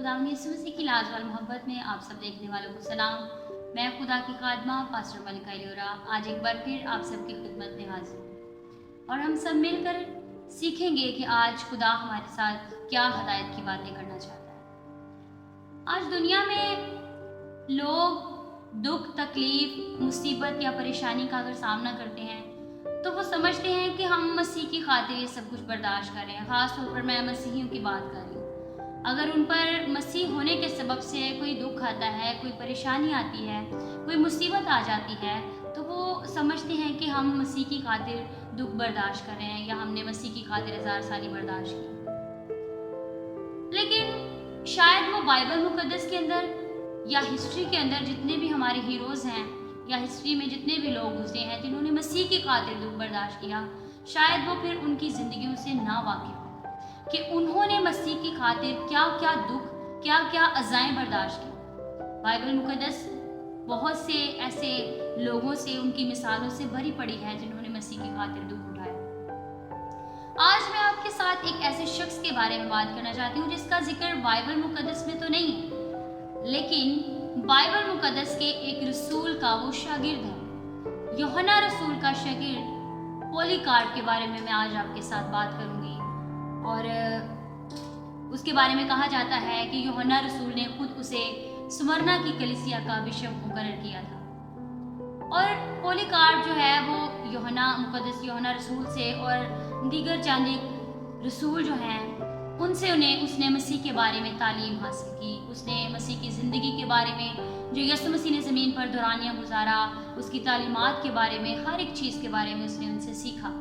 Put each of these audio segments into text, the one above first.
खुदावंद यीशु मसीह की लाजवाब मोहब्बत में आप सब देखने वालों को सलाम। मैं खुदा की खादमा पास्टर मलिका लियोरा आज एक बार फिर आप सबकी खिदमत में हाजिर हूँ और हम सब मिलकर सीखेंगे कि आज खुदा हमारे साथ क्या हदायत की बातें करना चाहता है। आज दुनिया में लोग दुख, तकलीफ, मुसीबत या परेशानी का अगर सामना करते हैं तो वो समझते हैं कि हम मसीह की खातिर ये सब कुछ बर्दाश्त कर रहे हैं। ख़ास तौर पर मैं मसीहियों की बात कर रही हूँ। अगर उन पर मसीह होने के सबब से कोई दुख आता है, कोई परेशानी आती है, कोई मुसीबत आ जाती है तो वो समझते हैं कि हम मसीह की खातिर दुख बर्दाश्त कर रहे हैं या हमने मसीह की खातिर 1000 साली बर्दाश्त की। लेकिन शायद वो बाइबल मुकद्दस के अंदर या हिस्ट्री के अंदर जितने भी हमारे हीरोज़ हैं या हिस्ट्री में जितने भी लोग गुजरे हैं जिन्होंने मसीह की खातिर दुख बर्दाश्त किया, शायद वो फिर उनकी ज़िंदगियों से ना वाकिफ कि उन्होंने मसीह की खातिर क्या क्या दुख, क्या क्या अज़ाएं बर्दाश्त की। बाइबल मुकद्दस बहुत से ऐसे लोगों से, उनकी मिसालों से भरी पड़ी है जिन्होंने मसीह की खातिर दुख उठाया। आज मैं आपके साथ एक ऐसे शख्स के बारे में बात करना चाहती हूँ जिसका जिक्र बाइबल मुकद्दस में तो नहीं है, लेकिन बाइबल मुकद्दस के एक रसूल का वो शागिर्द है। यूहन्ना रसूल का शागिर्द पॉलीकार्प के बारे में मैं आज आपके साथ बात करूँगी। और उसके बारे में कहा जाता है कि यूहन्ना रसूल ने खुद उसे स्मरना की कलीसिया का बिशप मुकर्रर किया था। और पॉलीकार्प जो है वो यूहन्ना रसूल से और दीगर चंद रसूल जो हैं उनसे उसने मसीह के बारे में तालीम हासिल की। उसने मसीह की ज़िंदगी के बारे में, जो यीशु मसीह ने ज़मीन पर दौरानिया गुजारा, उसकी तालीमात के बारे में, हर एक चीज़ के बारे में उसने उनसे सीखा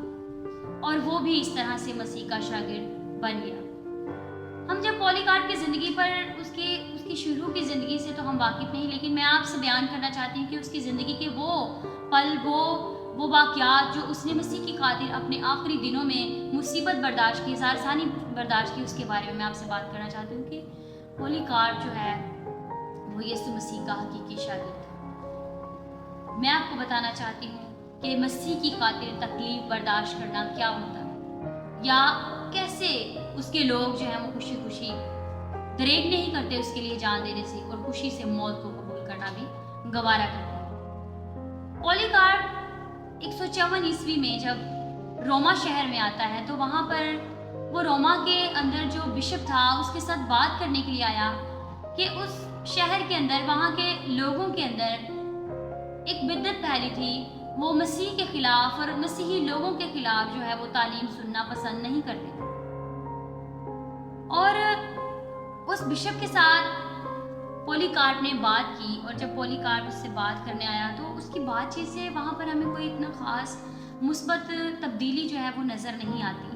और वो भी इस तरह से मसीह का शागिर्द बन गया। हम जब पॉलीकार्प की ज़िंदगी पर उसकी शुरू की ज़िंदगी से तो हम वाकिफ़ नहीं, लेकिन मैं आपसे बयान करना चाहती हूँ कि उसकी ज़िंदगी के वो पल, वो वाक़यात जो उसने मसीह की खातिर अपने आखिरी दिनों में मुसीबत बर्दाश्त की, 1000 साली बर्दाश्त की, उसके बारे में मैं आपसे बात करना चाहती हूँ कि पॉलीकार्प जो है वो यीशु मसीह का हकीकी शागिर्द है। मैं आपको बताना चाहती हूँ कि मसीह की खातिर तकलीफ बर्दाश्त करना क्या होता है या कैसे उसके लोग जो हैं वो खुशी खुशी दरेक नहीं करते उसके लिए जान देने से और खुशी से मौत को कबूल करना भी गवारा करते हैं। पॉलीकार्प 154 ईस्वी में जब रोमा शहर में आता है तो वहाँ पर वो रोमा के अंदर जो बिशप था उसके साथ बात करने के लिए आया कि उस शहर के अंदर, वहाँ के लोगों के अंदर एक बिद्दत फैली थी। वो मसीह के खिलाफ और मसीही लोगों के खिलाफ जो है वो तालीम सुनना पसंद नहीं करते थे। और उस बिशप के साथ पॉलीकार्प ने बात की और जब पॉलीकार्प उससे बात करने आया तो उसकी बातचीत से वहाँ पर हमें कोई इतना ख़ास मुस्बत तब्दीली जो है वो नज़र नहीं आती।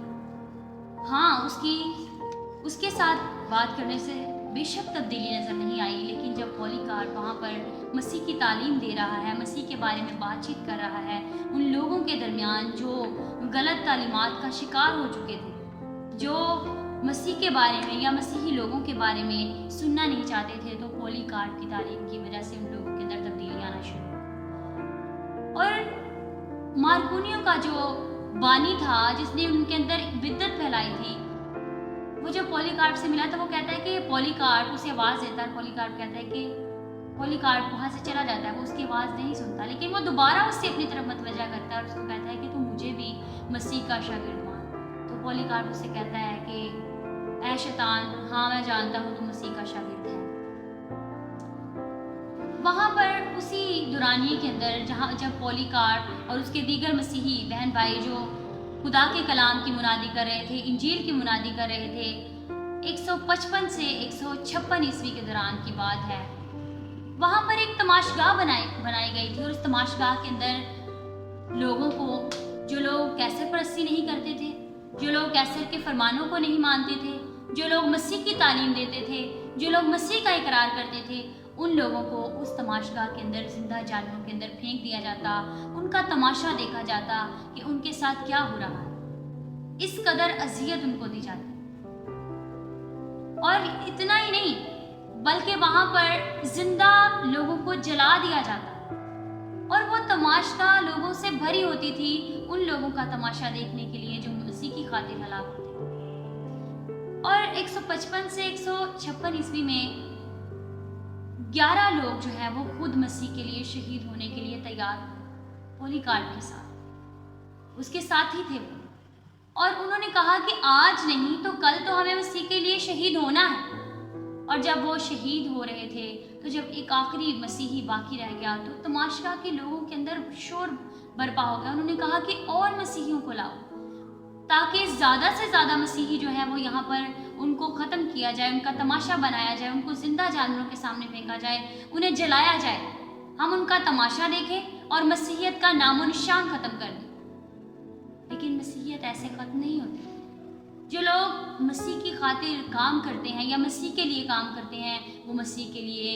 हाँ, उसके साथ बात करने से बेशक तब्दीली नज़र नहीं आई, लेकिन जब पॉलीकार्प वहाँ पर मसीह की तालीम दे रहा है, मसीह के बारे में बातचीत कर रहा है उन लोगों के दरमियान जो गलत तालीमात का शिकार हो चुके थे, जो मसीह के बारे में या मसीही लोगों के बारे में सुनना नहीं चाहते थे, तो पॉलीकार्प की तालीम की वजह से उन लोगों के अंदर तब्दीली आना शुरू हुई। और मार्कोनियों का जो बानी था जिसने उनके अंदर बिद्दत फैलाई थी, वो जब पॉलीकार्प से मिला तो वो कहता है कि पॉलीकार्प उसे आवाज़ देता है। पॉलीकार्प कहता है कि पॉलीकार्प वहाँ से चला जाता है, वो उसकी आवाज़ नहीं सुनता, लेकिन वो दोबारा उससे अपनी तरफ मतवजा करता है और उसको कहता है कि तू मुझे भी मसीह का शागिर्द मान। तो पॉलीकार्प उससे कहता है कि ऐ शैतान, हाँ मैं जानता हूँ तू मसीह का शागिर्द है। वहाँ पर उसी दुरानिये के अंदर जब पॉलीकार्प और उसके दीगर मसीही बहन भाई जो खुदा के कलाम की मुनादी कर रहे थे, इंजील की मुनादी कर रहे थे, 155 से 156 ईस्वी के दौरान की बात है, वहाँ पर एक तमाशगाह बनाई गई थी। और उस तमाशगाह के अंदर लोगों को, जो लोग कैसर परस्ती नहीं करते थे, जो लोग कैसर के फरमानों को नहीं मानते थे, जो लोग मसीह की तालीम देते थे, जो लोग मसीह का इकरार करते थे, उन लोगों को उस तमाशगाह के अंदर जिंदा जानवरों के अंदर फेंक दिया जाता, उनका तमाशा देखा जाता कि उनके साथ क्या हो रहा है। इस कदर अजियत उनको दी जाती। और इतना ही नहीं बल्कि वहाँ पर जिंदा लोगों को जला दिया जाता और वो तमाशा लोगों से भरी होती थी, उन लोगों का तमाशा देखने के लिए जो मसीह की खातिर हलाक होते। और 155 से 156 ईस्वी में 11 लोग जो है वो खुद मसीह के लिए शहीद होने के लिए तैयार हुए, पॉलीकार्प के साथ, उसके साथी थे वो। और उन्होंने कहा कि आज नहीं तो कल तो हमें मसीह के लिए शहीद होना है। और जब वो शहीद हो रहे थे तो जब एक आखिरी मसीही बाकी रह गया तो तमाशा के लोगों के अंदर शोर बरपा हो गया। उन्होंने कहा कि और मसीहियों को लाओ ताकि ज़्यादा से ज़्यादा मसीही जो है वो यहाँ पर उनको ख़त्म किया जाए, उनका तमाशा बनाया जाए, उनको जिंदा जानवरों के सामने फेंका जाए, उन्हें जलाया जाए, हम उनका तमाशा देखें और मसीहियत का नामो निशान ख़त्म कर दें। लेकिन मसीहियत ऐसे ख़त्म नहीं होती। जो लोग मसीह की खातिर काम करते हैं या मसीह के लिए काम करते हैं, वो मसीह के लिए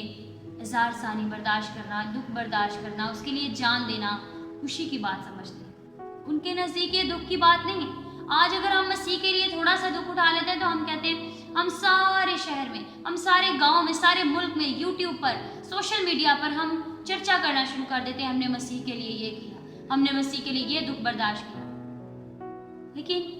हज़ार सानी बर्दाश्त करना, दुख बर्दाश्त करना, उसके लिए जान देना खुशी की बात समझते हैं। उनके नज़दीक ये दुख की बात नहीं है। आज अगर हम मसीह के लिए थोड़ा सा दुख उठा लेते हैं तो हम कहते हैं, हम सारे शहर में, हम सारे गांव में, सारे मुल्क में, यूट्यूब पर, सोशल मीडिया पर हम चर्चा करना शुरू कर देते हैं, हमने मसीह के लिए ये किया, हमने मसीह के लिए ये दुख बर्दाश्त किया। लेकिन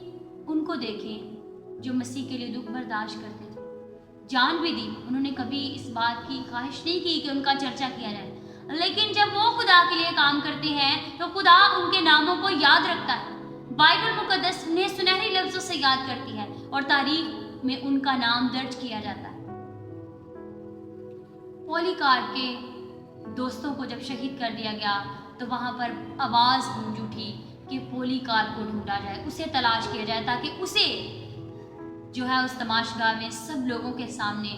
उनको देखें जो मसीह के लिए दुख बर्दाश्त करते थे, जान भी दी, उन्होंने कभी इस बात की ख्वाहिश नहीं की कि उनका चर्चा किया जाए। लेकिन जब वो खुदा के लिए काम करते हैं तो खुदा उनके नामों को याद रखता है। बाइबल मुकद्दस उन्हें सुनहरे लफ्जों से याद करती है और तारीख में उनका नाम दर्ज किया जाता है। पॉलीकार्प के दोस्तों को जब शहीद कर दिया गया तो वहां पर आवाज गूंज उठी कि पॉलीकार्प को ढूंढा जाए, उसे तलाश किया जाए ताकि उसे जो है उस तमाशगाह में सब लोगों के सामने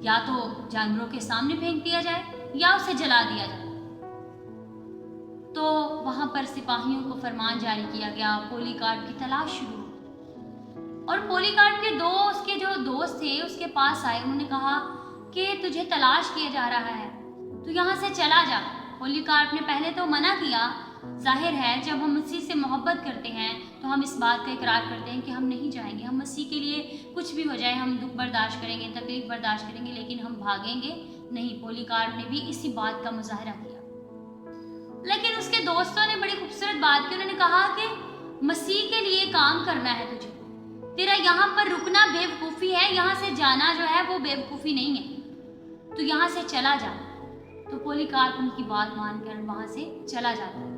या तो जानवरों के सामने फेंक दिया जाए या उसे जला दिया जाए। तो वहां पर सिपाहियों को फरमान जारी किया गया, पॉलीकार्प की तलाश शुरू हुई। और पॉलीकार्प के उसके जो दोस्त थे उसके पास आए, उन्होंने कहा कि तुझे तलाश किया जा रहा है, तू यहाँ से चला जा। पॉलीकार्प ने पहले तो मना किया। जाहिर है जब हम मसीह से मोहब्बत करते हैं तो हम इस बात का इकरार करते हैं कि हम नहीं जाएंगे, हम मसीह के लिए कुछ भी हो जाए हम दुख बर्दाश्त करेंगे, तकलीफ बर्दाश्त करेंगे, लेकिन हम भागेंगे नहीं। पॉलीकार्प ने भी इसी बात का मुजाहरा किया। लेकिन उसके दोस्तों ने बड़ी खूबसूरत बात की, उन्होंने कहा कि मसीह के लिए काम करना है तुझे, तेरा यहाँ पर रुकना बेवकूफ़ी है, यहाँ से जाना जो है वो बेवकूफ़ी नहीं है, तू यहाँ से चला जा। तो पॉलीकार्प उनकी बात मानकर वहाँ से चला जाता है।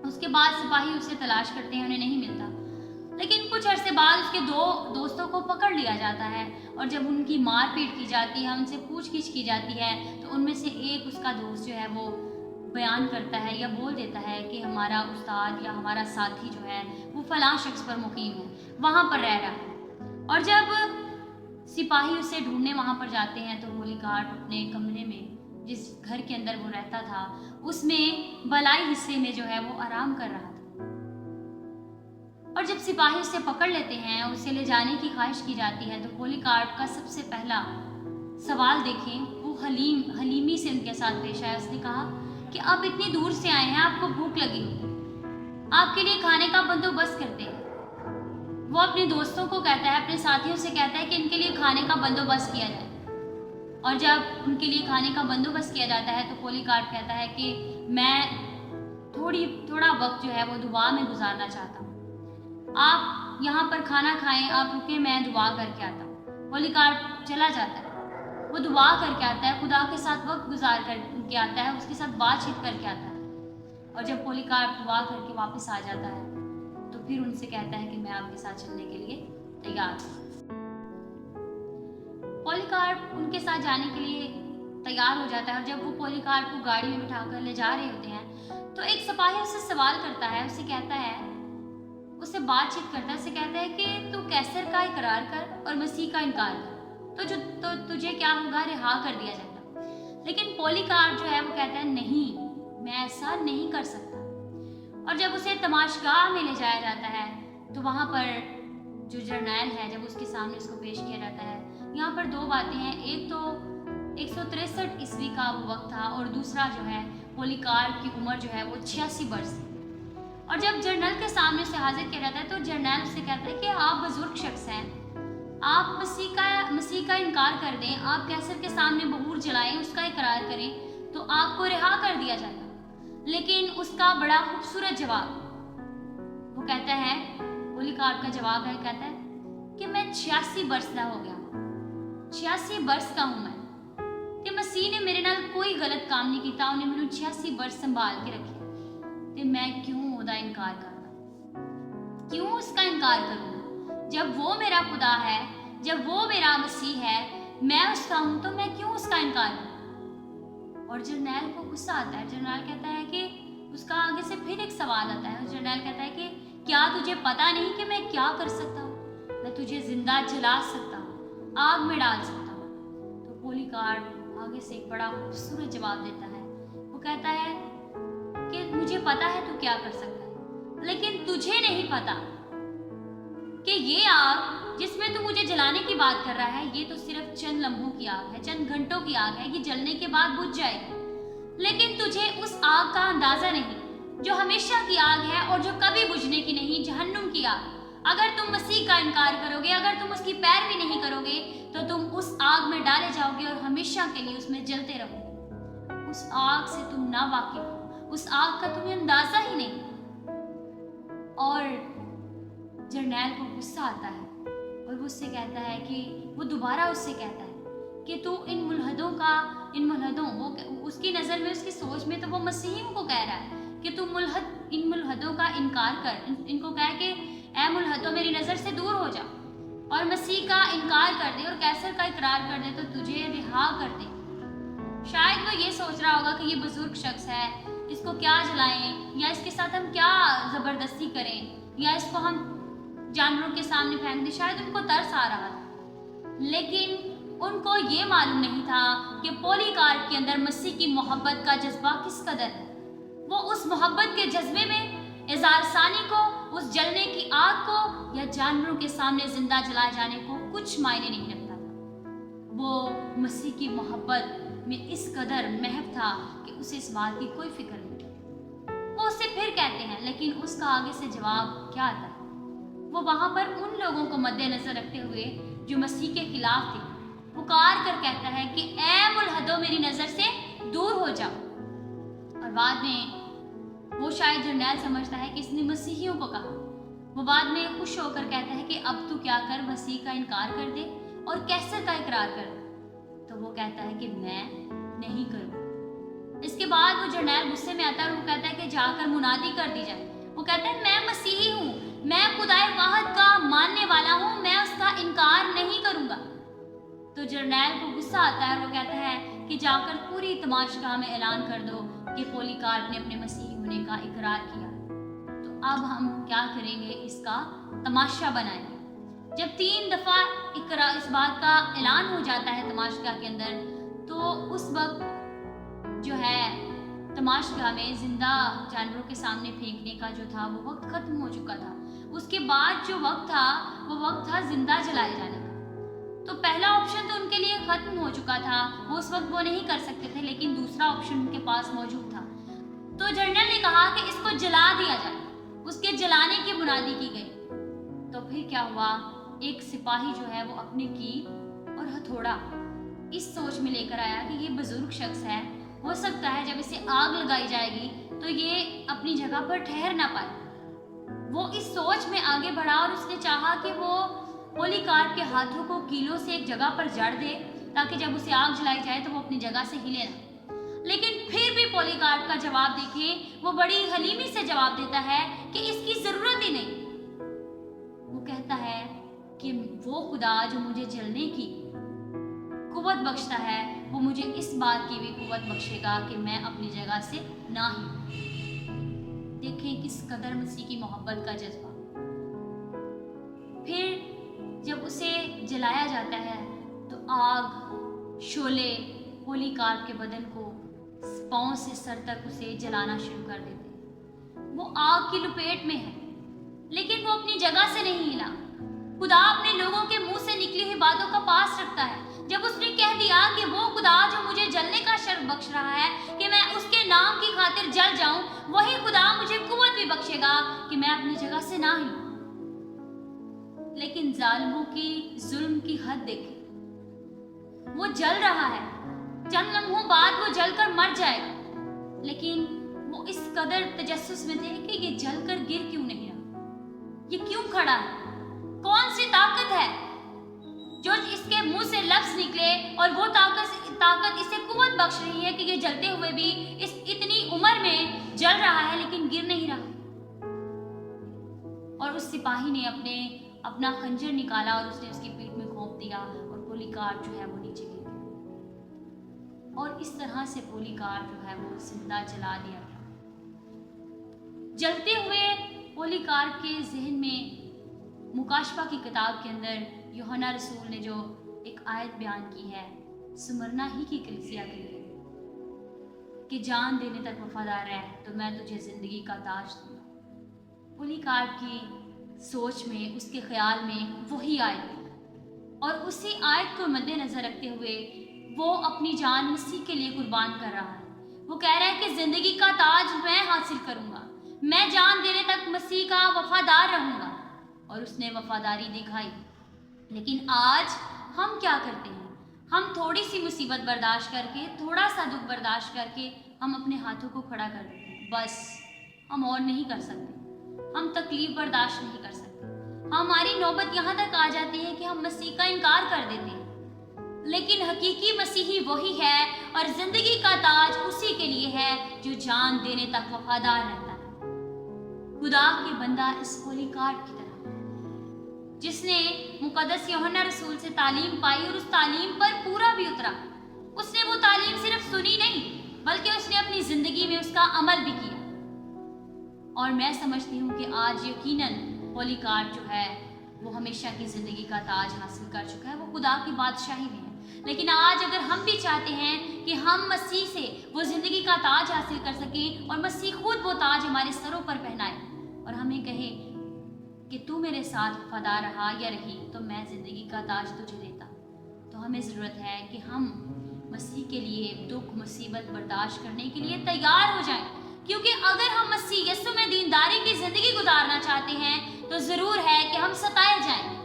उसके बाद सिपाही उसे तलाश करते हैं, उन्हें नहीं मिलता। लेकिन कुछ अरसे बाद उसके दो दोस्तों को पकड़ लिया जाता है और जब उनकी मारपीट की जाती है, उनसे पूछगिछ की जाती है, तो उनमें से एक उसका दोस्त जो है वो बयान करता है या बोल देता है कि हमारा उस्ताद या हमारा साथी जो है वो फलां शख्स पर मुकीम है, वहाँ पर रह रहा है। और जब सिपाही उसे ढूंढने वहाँ पर जाते हैं तो पॉलीकार्प अपने कमरे में, जिस घर के अंदर वो रहता था, उसमें बलाई हिस्से में जो है वो आराम कर रहा था। और जब सिपाही उसे पकड़ लेते हैं, उसे ले जाने की ख्वाहिश की जाती है, तो पॉलीकार्प का सबसे पहला सवाल देखें वो हलीमी से उनके साथ पेश आया। उसने कहा कि अब इतनी दूर से आए हैं, आपको भूख लगी हो, आपके लिए खाने का बंदोबस्त करते हैं। वो अपने दोस्तों को कहता है, अपने साथियों से कहता है कि इनके लिए खाने का बंदोबस्त किया जाए। और जब उनके लिए खाने का बंदोबस्त किया जाता है तो पॉलीकार्प कहता है कि मैं थोड़ा वक्त जो है वो दुआ में गुजारना चाहता हूँ, आप यहाँ पर खाना खाएं, आप रुकें, मैं दुआ करके आता हूँ। पॉलीकार्प चला जाता है, वो दुआ करके आता है, खुदा के साथ वक्त गुजार करके आता है, उसके साथ बातचीत करके आता है। और जब पॉलीकार्प दुआ करके वापस आ जाता है तो फिर उनसे कहता है कि मैं आपके साथ चलने के लिए तैयार हूँ। पॉलीकार्प उनके साथ जाने के लिए तैयार हो जाता है। और जब वो पॉलीकार्प को गाड़ी में बिठाकर ले जा रहे होते हैं तो एक सिपाही उससे सवाल करता है, उसे कहता है, उससे बातचीत करता है, उसे कहता है कि तू कैसर का इकरार कर और मसीह का इनकार कर तो तुझे क्या होगा, रिहा कर दिया जाएगा। लेकिन पॉलीकार्प जो है वो कहता है नहीं, मैं ऐसा नहीं कर सकता। और जब उसे तमाशगाह में ले जाया जाता है तो वहाँ पर जो जर्नैल है, जब उसके सामने उसको पेश किया जाता है, यहाँ पर दो बातें हैं। एक तो 163 ईस्वी का वो वक्त था और दूसरा जो है पॉलीकार्प की उम्र जो है वो 86 वर्ष थी। और जब जर्नल के सामने उसे हाजिर किया जाता है तो जर्नैल उससे कहता है कि आप बुजुर्ग शख्स हैं, आप मसीह का इनकार कर दें, आप कैसर के सामने बहूर जलाएं, उसका इकरार करें तो आपको रिहा कर दिया जाएगा। लेकिन उसका बड़ा खूबसूरत जवाब वो कहता है, पॉलीकार्प का जवाब है, कहता है کہ मैं 86 बरस का हो गया, 86 बरस का हूँ मैं, ਤੇ ਮਸੀਹ ਨੇ ਮੇਰੇ ਨਾਲ ਕੋਈ ਗਲਤ ਕੰਮ ਨਹੀਂ ਕੀਤਾ, ਉਹਨੇ ਮੈਨੂੰ 86 ਬਰਸ ਸੰਭਾਲ ਕੇ ਰੱਖਿਆ, ਤੇ मैं क्यों ਉਹਦਾ ਇਨਕਾਰ ਕਰਨਾ, क्यों उसका इनकार करूँ? जब वो मेरा खुदा है, जब वो मेरा मसीह है, मैं उसका हूँ, तो मैं क्यों उसका इनकार करूँ? और जरनैल को गुस्सा आता है। जरनैल कहता है कि उसका आगे से फिर एक सवाल आता है। जरनैल कहता है कि क्या तुझे पता नहीं कि मैं क्या कर सकता हूँ? मैं तुझे जिंदा जला सकता हूँ, आग में डाल सकता हूँ। तो पोलीकार्प आगे से एक बड़ा खूबसूरत जवाब देता है। वो कहता है कि मुझे पता है तू क्या कर सकता है, लेकिन तुझे नहीं पता कि ये आग जिसमें तू मुझे जलाने की बात कर रहा है, ये तो सिर्फ चंद लम्हों की आग है, चंद घंटों की आग है, ये जलने के बाद बुझ जाएगी। लेकिन तुझे उस आग का अंदाजा नहीं जो हमेशा की आग है और जो कभी बुझने की नहीं, जहन्नुम की आग। अगर तुम मसीह का इनकार करोगे, अगर तुम उसकी पैरवी नहीं करोगे, तो तुम उस आग में डाले जाओगे और हमेशा के लिए उसमें जलते रहोगे। उस आग से तुम ना वाकिफ हो, उस आग का तुम्हें अंदाजा ही नहीं। और जरनैल को गुस्सा आता है और वो उससे कहता है कि वो दोबारा उससे कहता है कि तू इन मुल्हदों वो उसकी नज़र में, उसकी सोच में तो वो मसीहियों को कह रहा है कि तू इन मुल्हदों का इनकार कर, इनको कह के ऐ मुल्हदों मेरी नज़र से दूर हो जा और मसीह का इनकार कर दे और कैसर का इकरार कर दे, तो तुझे रिहा कर दे। शायद वो ये सोच रहा होगा कि ये बुजुर्ग शख्स है, इसको क्या जलाएं या इसके साथ हम क्या ज़बरदस्ती करें या इसको हम जानवरों के सामने फेंक दें। शायद उनको तरस आ रहा था, लेकिन उनको ये मालूम नहीं था कि पोलीकार्प के अंदर मसीह की मोहब्बत का जज्बा किस कदर है। वो उस मोहब्बत के जज्बे में इज़हार सानी को, उस जलने की आग को या जानवरों के सामने जिंदा जलाए जाने को कुछ मायने नहीं रखता था। वो मसीह की मोहब्बत में इस कदर महव था कि उसे इस बात की कोई फिक्र नहीं थी। वो उससे फिर कहते हैं, लेकिन उसका आगे से जवाब क्या आता है? वो वहाँ पर उन लोगों को मद्देनजर रखते हुए जो मसीह के खिलाफ थे, पुकार कर कहता है कि ऐ मुल्हदों मेरी नज़र से दूर हो जाओ। और बाद में वो शायद जरनैल समझता है कि इसने मसीहियों को कहा। वो बाद में खुश होकर कहता है कि अब तू क्या कर, मसीह का इनकार कर दे और कैसर का इकरार कर दे। तो वो कहता है कि मैं नहीं करूँ। इसके बाद वो जरनैल गुस्से में आता है और वो कहता है कि जाकर मुनादी कर दी जाए। वो कहता है मैं मसीही हूँ, मैं खुदाए वाहिद का मानने वाला हूँ, मैं उसका इनकार नहीं करूँगा। तो जरनैल को गुस्सा आता है और वो कहता है कि जाकर पूरी तमाशगाह में ऐलान कर दो कि पोलीकार्प ने अपने मसीही होने का इकरार किया। तो अब हम क्या करेंगे, इसका तमाशा बनाएंगे। जब 3 दफ़ा इकरार इस बात का ऐलान हो जाता है तमाशगाह के अंदर, तो उस वक्त जो है तमाशगाह में जिंदा जानवरों के सामने फेंकने का जो था वो वक्त खत्म हो चुका था। उसके बाद जो वक्त था वो वक्त था जिंदा जलाए जाने का। तो पहला ऑप्शन तो उनके लिए खत्म हो चुका था, वो उस वक्त वो नहीं कर सकते थे, लेकिन दूसरा ऑप्शन उनके पास मौजूद था। तो जरनैल ने कहा कि इसको जला दिया जाए, उसके जलाने की मुनादी की गई। तो फिर क्या हुआ, एक सिपाही जो है वो अपनी कील और हथौड़ा इस सोच में लेकर आया कि ये बुजुर्ग शख्स है, हो सकता है जब इसे आग लगाई जाएगी तो ये अपनी जगह पर ठहर ना पाए। वो इस सोच में आगे बढ़ा और उसने चाहा कि वो पोलीकार्प के हाथों को कीलों से एक जगह पर जड़ दे ताकि जब उसे आग जलाई जाए तो वो अपनी जगह से हिले ना। लेकिन फिर भी पोलीकार्प का जवाब देखें, वो बड़ी हलीमी से जवाब देता है कि इसकी जरूरत ही नहीं। वो कहता है कि वो खुदा जो मुझे जलने की कुव्वत बख्शता है, वो मुझे इस बात की भी कुव्वत बख्शेगा कि मैं अपनी जगह से ना ही। देखें किस कदर मसीह की मोहब्बत का जज्बा। फिर जब उसे जलाया जाता है तो आग, शोले पोलीकार्प के बदन को पांव से सर तक उसे जलाना शुरू कर देते हैं। वो आग की लपेट में है, लेकिन वो अपनी जगह से नहीं हिला। खुदा अपने लोगों के मुंह से निकली हुई बातों का पास रखता है। जब उसने कह दिया कि वो खुदा जो मुझे जलने का शर्फ बख्श रहा है कि मैं उसके नाम की खातिर जल जाऊं, वही खुदा मुझे कुव्वत भी बख्शेगा कि मैं अपनी जगह से ना हिलूं। लेकिन जालिमों की जुल्म की हद देखें, वो जल रहा है, चंद लम्हों बाद वो जलकर मर जाएगा, लेकिन वो इस कदर तजस्सुस में थे कि ये जलकर गिर क्यों नहीं रहा, ये क्यों खड़ा है। कौन सी ताकत है जो इसके मुंह से लफ्ज निकले और वो ताकत इसे कुव्वत बख्श रही है कि ये जलते हुए भी इस इतनी उम्र में जल रहा है लेकिन गिर नहीं रहा। और उस सिपाही ने अपना खंजर निकाला और उसने उसकी पीठ में घोंप दिया और पोलीकार्प जो है वो नीचे गिर गया। और इस तरह से पोलीकार्प जो है वो जिंदा जला दिया गया। जलते हुए पोलीकार्प के जहन में मुकाशफा की किताब के अंदर यूहन्ना रसूल ने जो एक आयत बयान की है स्मरना ही की कलीसिया के लिए कि जान देने तक वफादार रह तो मैं तुझे जिंदगी का ताज दूंगा। पोलीकार्प की सोच में, उसके ख्याल में वही आयत थी और उसी आयत को मद्देनजर रखते हुए वो अपनी जान मसीह के लिए कुर्बान कर रहा है। वो कह रहा है कि जिंदगी का ताज मैं हासिल करूंगा, मैं जान देने तक मसीह का वफादार रहूंगा। और उसने वफादारी दिखाई। लेकिन आज हम क्या करते हैं? हम थोड़ी सी मुसीबत बर्दाश्त करके, थोड़ा सा दुख बर्दाश्त करके हम अपने हाथों को खड़ा कर देते हैं। बस हम और नहीं कर सकते, हम तकलीफ बर्दाश्त नहीं कर सकते। हमारी नौबत यहाँ तक आ जाती है कि हम मसीह का इनकार कर देते हैं। लेकिन हकीकी मसीही वही है और जिंदगी का ताज उसी के लिए है जो जान देने तक वफादार रहता है। खुदा के बंदा इस पोलीकार्प की तरह जिसने मुकद्दस यूहन्ना रसूल से तालीम पाई और उस तालीम पर पूरा भी उतरा। उसने वो तालीम सिर्फ सुनी नहीं बल्कि उसने अपनी जिंदगी में उसका अमल भी किया। और मैं समझती हूँ कि आज यकीनन पोलीकार्प जो है वो हमेशा की जिंदगी का ताज हासिल कर चुका है, वो खुदा की बादशाही में है। लेकिन आज अगर हम भी चाहते हैं कि हम मसीह से वो जिंदगी का ताज हासिल कर सकें और मसीह खुद वो ताज हमारे सरों पर पहनाए और हमें कहे कि तू मेरे साथ वफादार रहा या रही तो मैं जिंदगी का ताज तुझे देता, तो हमें ज़रूरत है कि हम मसीह के लिए दुख मुसीबत बर्दाश्त करने के लिए तैयार हो जाएं। क्योंकि अगर हम मसीह यीशु में दीनदारी की ज़िंदगी गुजारना चाहते हैं तो ज़रूर है कि हम सताए जाएंगे,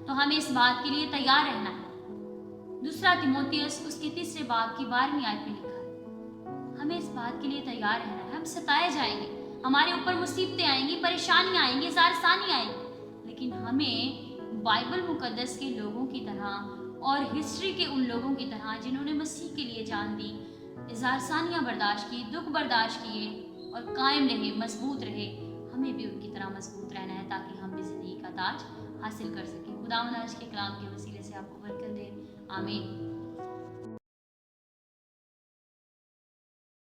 तो हमें इस बात के लिए तैयार रहना है। दूसरा तिमोथियस उसके 3 बाब की 12वीं आयत में लिखा है, हमें इस बात के लिए तैयार रहना है। हम सताए जाएंगे, हमारे ऊपर मुसीबतें आएंगी, परेशानियां आएंगी, ज़ारसानी आएंगी, लेकिन हमें बाइबल मुकद्दस के लोगों की तरह और हिस्ट्री के उन लोगों की तरह जिन्होंने मसीह के लिए जान दी, ज़ारसानियां बर्दाश्त की, दुख बर्दाश्त किए और कायम रहे, मजबूत रहे, हमें भी उनकी तरह मजबूत रहना है ताकि हम भी ज़िंदगी का ताज हासिल कर सकें। खुदावंद आज के कलाम के वसीले से आपको बरकत दे। आमीन।